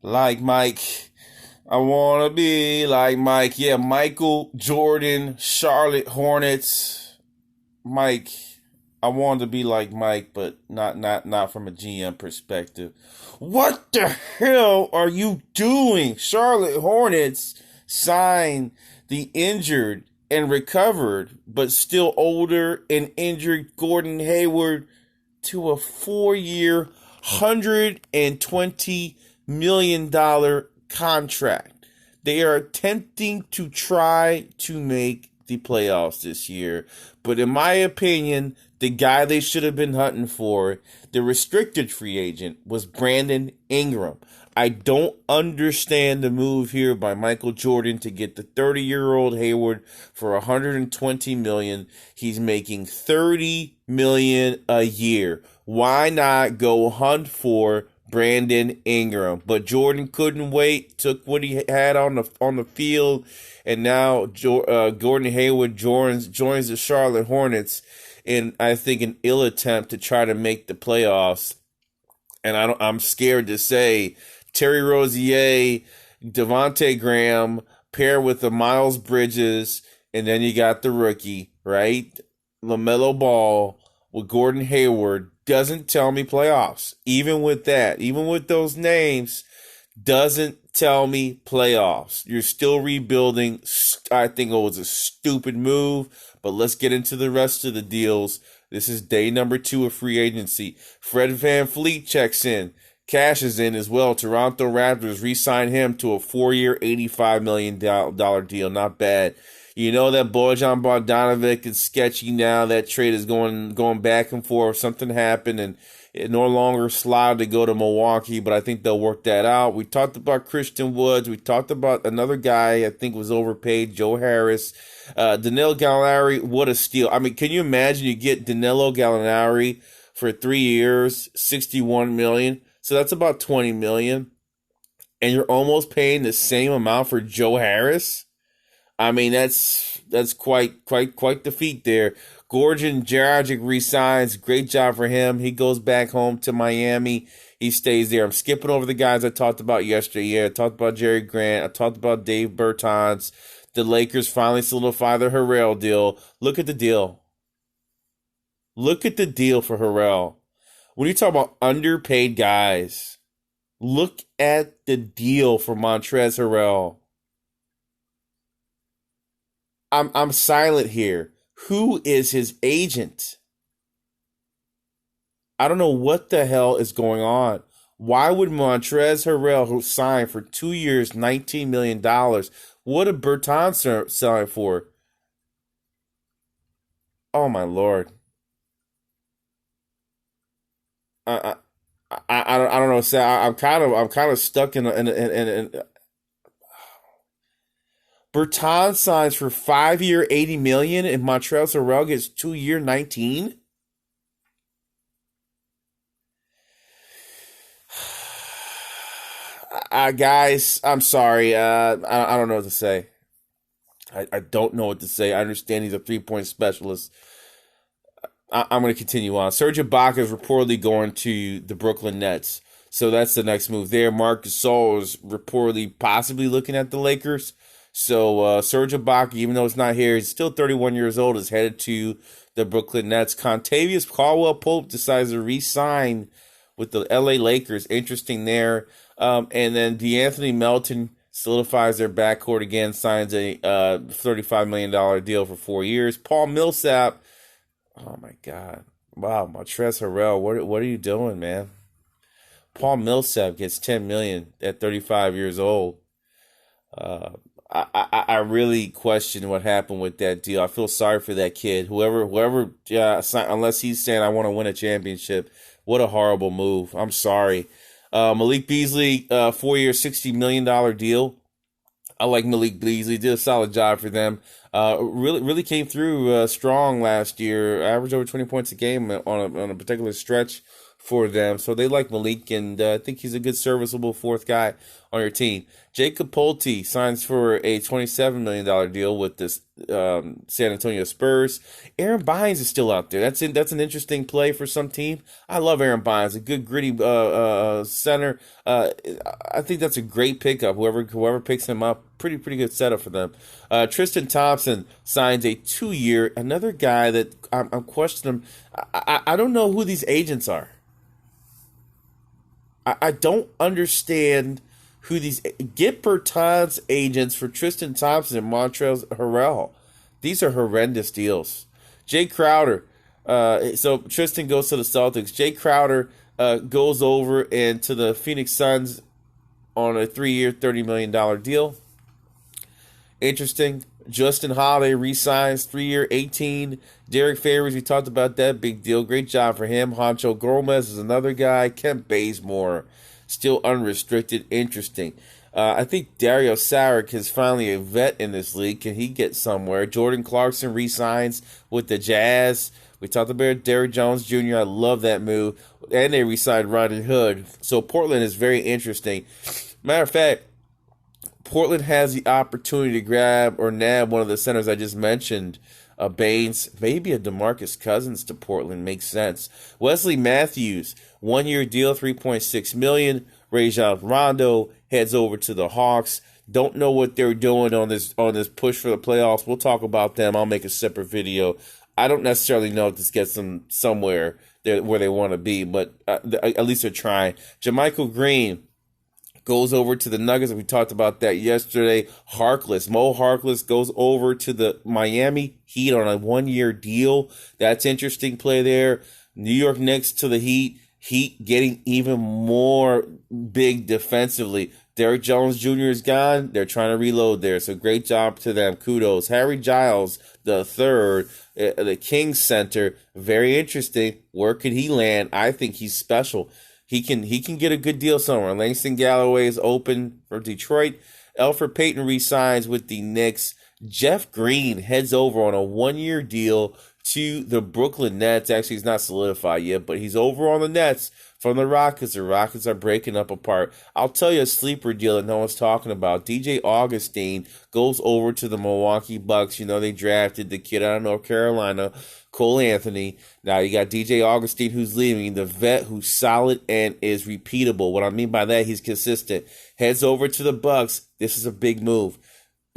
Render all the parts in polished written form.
Like Mike. I want to be like Mike. Yeah, Michael Jordan, Charlotte Hornets. Mike. I wanted to be like Mike, but not from a GM perspective. What the hell are you doing? Charlotte Hornets signed the injured and recovered, but still older and injured Gordon Hayward to a 4-year, $120 million contract. They are attempting to try to make the playoffs this year. But in my opinion, the guy they should have been hunting for, the restricted free agent, was Brandon Ingram. I don't understand the move here by Michael Jordan to get the 30-year-old Hayward for $120 million. He's making $30 million a year. Why not go hunt for Brandon Ingram? But Jordan couldn't wait, took what he had on the field, and now Gordon Hayward joins the Charlotte Hornets in, I think, an ill attempt to try to make the playoffs. And I'm scared to say Terry Rozier, Devontae Graham, pair with the Miles Bridges, and then you got the rookie, right? LaMelo Ball with Gordon Hayward doesn't tell me playoffs. Even with that, even with those names, doesn't tell me playoffs. You're still rebuilding. I think it was a stupid move, but let's get into the rest of the deals. This is day number 2 of free agency. Fred VanVleet checks in. Cashes in as well. Toronto Raptors re-sign him to a 4-year, $85 million deal. Not bad. You know that Bojan Bogdanovic is sketchy now. That trade is going back and forth. Something happened, and it no longer slid to go to Milwaukee, but I think they'll work that out. We talked about Christian Woods. We talked about another guy I think was overpaid, Joe Harris. Danilo Gallinari, what a steal. I mean, can you imagine you get Danilo Gallinari for 3 years, $61 million? So that's about $20 million. And you're almost paying the same amount for Joe Harris? I mean, that's quite the feat there. Goran Dragic resigns. Great job for him. He goes back home to Miami. He stays there. I'm skipping over the guys I talked about yesterday. Yeah, I talked about Jerry Grant. I talked about Dave Bertans. The Lakers finally solidify their Harrell deal. Look at the deal. Look at the deal for Harrell. When you talk about underpaid guys, look at the deal for Montrezl Harrell. I'm silent here. Who is his agent? I don't know what the hell is going on. Why would Montrezl Harrell sign for 2 years, $19 million? What did Bertans sign for? Oh my Lord. I I don't know. So I'm kind of stuck in Bertan signs for 5-year, $80 million, and Montrezl Harrell gets 2-year, 19. Guys, I'm sorry. I don't know what to say. I don't know what to say. I understand he's a 3-point specialist. I'm going to continue on. Serge Ibaka is reportedly going to the Brooklyn Nets. So that's the next move there. Marc Gasol is reportedly possibly looking at the Lakers. So Serge Ibaka, even though it's not here, he's still 31 years old, is headed to the Brooklyn Nets. Contavious Caldwell-Pope decides to re-sign with the LA Lakers. Interesting there. And then DeAnthony Melton solidifies their backcourt again, signs a $35 million deal for 4 years. Paul Millsap, oh my God. Wow, Montrezl Harrell, what are you doing, man? Paul Millsap gets $10 million at 35 years old. Uh, I really question what happened with that deal. I feel sorry for that kid. Whoever, yeah, unless he's saying I want to win a championship, what a horrible move. I'm sorry. Malik Beasley, 4-year, $60 million deal. I like Malik Beasley. Did a solid job for them. Really came through strong last year. Averaged over 20 points a game on a particular stretch for them. So they like Malik, and I think he's a good, serviceable fourth guy on your team. Jacob Pulte signs for a $27 million deal with this San Antonio Spurs. Aaron Bynes is still out there. That's an interesting play for some team. I love Aaron Bynes, a good gritty center. I think that's a great pickup. Whoever picks him up, pretty good setup for them. Tristan Thompson signs a 2-year. Another guy that I'm questioning. I don't know who these agents are. I don't understand who these get Bertans agents for Tristan Thompson and Montrezl Harrell. These are horrendous deals. Jay Crowder. So Tristan goes to the Celtics. Jay Crowder goes over and to the Phoenix Suns on a 3-year, $30 million deal. Interesting. Justin Holiday re-signs 3-year, 18. Derek Favors, we talked about that. Big deal. Great job for him. Honcho Gomez is another guy. Kent Bazemore, still unrestricted. Interesting. I think Dario Saric is finally a vet in this league. Can he get somewhere? Jordan Clarkson re-signs with the Jazz. We talked about Derrick Jones Jr. I love that move. And they re-signed Rodney Hood. So Portland is very interesting. Matter of fact, Portland has the opportunity to grab or nab one of the centers I just mentioned. Baines, maybe a DeMarcus Cousins to Portland makes sense. Wesley Matthews, 1-year deal, $3.6 million. Rajon Rondo heads over to the Hawks. Don't know what they're doing on this push for the playoffs. We'll talk about them. I'll make a separate video. I don't necessarily know if this gets them somewhere where they want to be, but at least they're trying. JaMychal Green goes over to the Nuggets. We talked about that yesterday. Mo Harkless goes over to the Miami Heat on a 1-year deal. That's interesting play there. New York Knicks to the Heat. Heat getting even more big defensively. Derrick Jones Jr. is gone. They're trying to reload there. So great job to them. Kudos. Harry Giles, the third, the Kings center. Very interesting. Where could he land? I think he's special. He can get a good deal somewhere. Langston Galloway is open for Detroit. Elfrid Payton re-signs with the Knicks. Jeff Green heads over on a 1-year deal to the Brooklyn Nets. Actually, he's not solidified yet, but he's over on the Nets from the Rockets. The Rockets are breaking up apart. I'll tell you a sleeper deal that no one's talking about. DJ Augustine goes over to the Milwaukee Bucks. You know, they drafted the kid out of North Carolina, Cole Anthony. Now you got DJ Augustine who's leaving, the vet who's solid and is repeatable. What I mean by that, he's consistent. Heads over to the Bucks. This is a big move.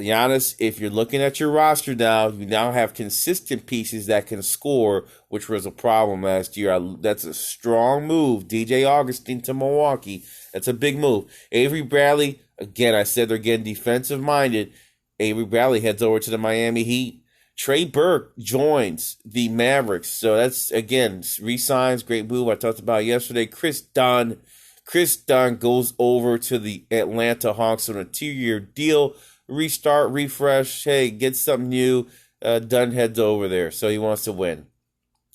Giannis, if you're looking at your roster now, you now have consistent pieces that can score, which was a problem last year. That's a strong move. DJ Augustine to Milwaukee. That's a big move. Avery Bradley, again, I said they're getting defensive-minded. Avery Bradley heads over to the Miami Heat. Trey Burke joins the Mavericks. So that's, again, re-signs, great move I talked about yesterday. Chris Dunn goes over to the Atlanta Hawks on a 2-year deal. Restart, refresh, hey, get something new. Dunn heads over there, so he wants to win.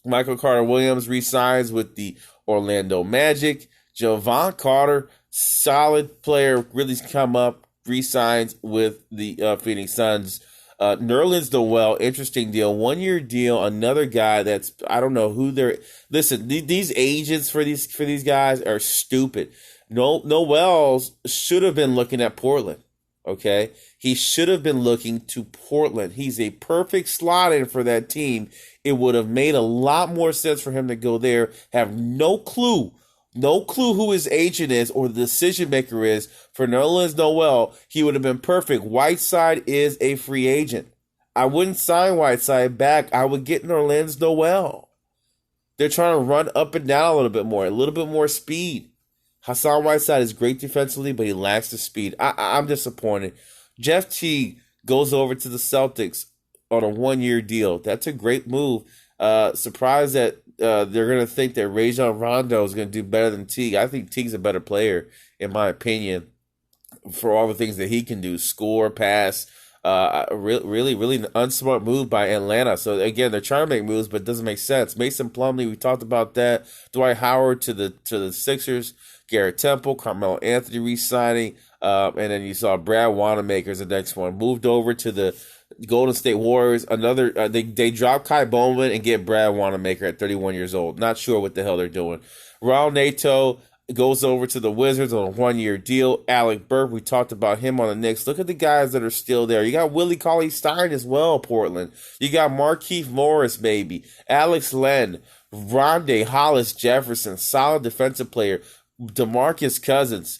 Michael Carter-Williams re-signs with the Orlando Magic. Javon Carter, solid player, really come up, re-signs with the Phoenix Suns. Nerlens Noel, interesting deal. 1-year deal, another guy that's, I don't know who they're... Listen, these agents for these guys are stupid. Noel should have been looking at Portland, okay? He should have been looking to Portland. He's a perfect slot in for that team. It would have made a lot more sense for him to go there, have no clue who his agent is or the decision maker is for Nerlens Noel. He would have been perfect. Whiteside is a free agent. I wouldn't sign Whiteside back. I would get Nerlens Noel. They're trying to run up and down a little bit more speed. Hassan Whiteside is great defensively, but he lacks the speed. I'm disappointed. Jeff Teague goes over to the Celtics on a 1-year deal. That's a great move. Surprised that they're going to think that Rajon Rondo is going to do better than Teague. I think Teague's a better player, in my opinion, for all the things that he can do. Score, pass. Really an unsmart move by Atlanta. So, again, they're trying to make moves, but it doesn't make sense. Mason Plumlee, we talked about that. Dwight Howard to the Sixers. Garrett Temple, Carmelo Anthony re-signing, and then you saw Brad Wanamaker as the next one. Moved over to the Golden State Warriors. Another they drop Kai Bowman and get Brad Wanamaker at 31 years old. Not sure what the hell they're doing. Raul Neto goes over to the Wizards on a 1-year deal. Alec Burke, we talked about him on the Knicks. Look at the guys that are still there. You got Willie Cauley-Stein as well, Portland. You got Markieff Morris, baby. Alex Len, Rondé Hollis Jefferson, solid defensive player. DeMarcus Cousins.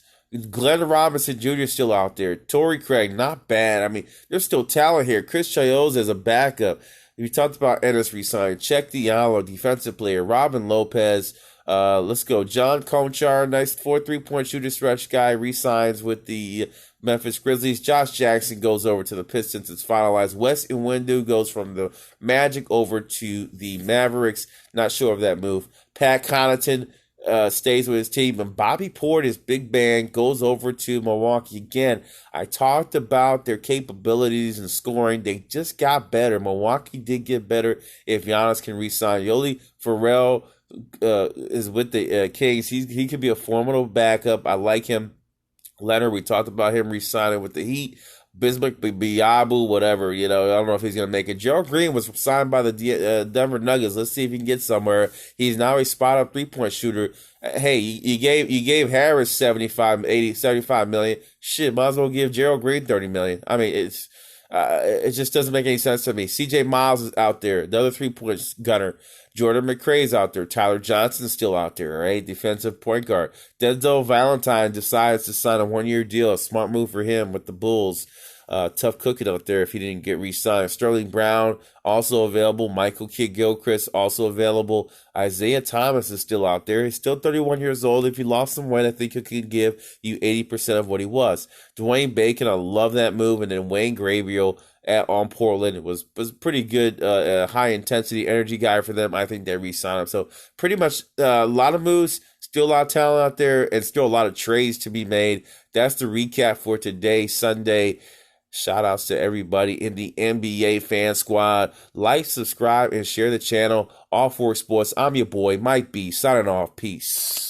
Glenn Robinson Jr. is still out there. Torrey Craig, not bad. I mean, there's still talent here. Chris Chioza as a backup. We talked about Ennis resigning. Check Diallo, defensive player. Robin Lopez. Let's go. John Conchar, nice 4 3-point shooter stretch guy, resigns with the Memphis Grizzlies. Josh Jackson goes over to the Pistons. It's finalized. Wes Iwundu goes from the Magic over to the Mavericks. Not sure of that move. Pat Connaughton stays with his team, and Bobby Portis, big bang, goes over to Milwaukee again. I talked about their capabilities in scoring. They just got better. Milwaukee did get better if Giannis can re-sign. Yoli Farrell is with the Kings. He could be a formidable backup. I like him. Leonard, we talked about him re-signing with the Heat. Bismack Biabu, whatever, I don't know if he's going to make it. Gerald Green was signed by the Denver Nuggets. Let's see if he can get somewhere. He's now a spot-up 3-point shooter. Hey, you gave Harris 75 million. Shit, might as well give Gerald Green 30 million. I mean, it just doesn't make any sense to me. CJ Miles is out there, the other 3-point gunner. Jordan McRae's out there. Tyler Johnson's still out there, right? Defensive point guard. Denzel Valentine decides to sign a 1-year deal. A smart move for him with the Bulls. Tough cooking out there if he didn't get re-signed. Sterling Brown also available. Michael Kidd-Gilchrist also available. Isaiah Thomas is still out there. He's still 31 years old. If he lost some weight, I think he could give you 80% of what he was. Dwayne Bacon, I love that move. And then Wayne Gabriel on Portland was pretty good, high-intensity energy guy for them. I think they re-signed him. So pretty much a lot of moves, still a lot of talent out there, and still a lot of trades to be made. That's the recap for today, Sunday. Shout outs to everybody in the NBA fan squad. Like, subscribe, and share the channel. All 4 Sports. I'm your boy, Mike B. Signing off. Peace.